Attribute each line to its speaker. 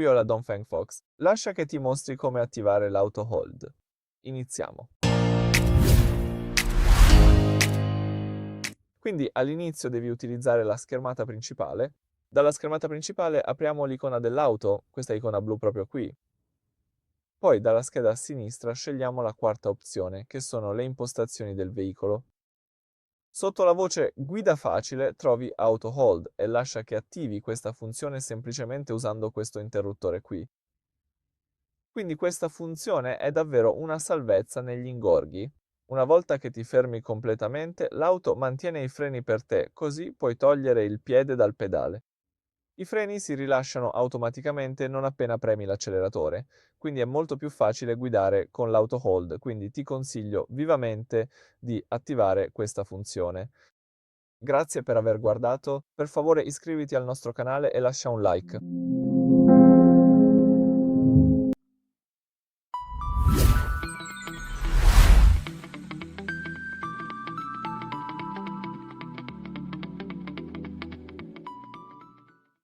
Speaker 1: qui ho la DONGFENG Box. Lascia che ti mostri come attivare l'auto hold. Iniziamo. Quindi all'inizio devi utilizzare la schermata principale. Dalla schermata principale apriamo l'icona dell'auto, questa icona blu proprio qui. Poi dalla scheda a sinistra scegliamo la quarta opzione, che sono le impostazioni del veicolo. Sotto la voce Guida facile trovi Auto Hold e lascia che attivi questa funzione semplicemente usando questo interruttore qui. Quindi questa funzione è davvero una salvezza negli ingorghi. Una volta che ti fermi completamente, l'auto mantiene i freni per te, così puoi togliere il piede dal pedale. I freni si rilasciano automaticamente non appena premi l'acceleratore, quindi è molto più facile guidare con l'auto hold, quindi ti consiglio vivamente di attivare questa funzione. Grazie per aver guardato, per favore iscriviti al nostro canale e lascia un like.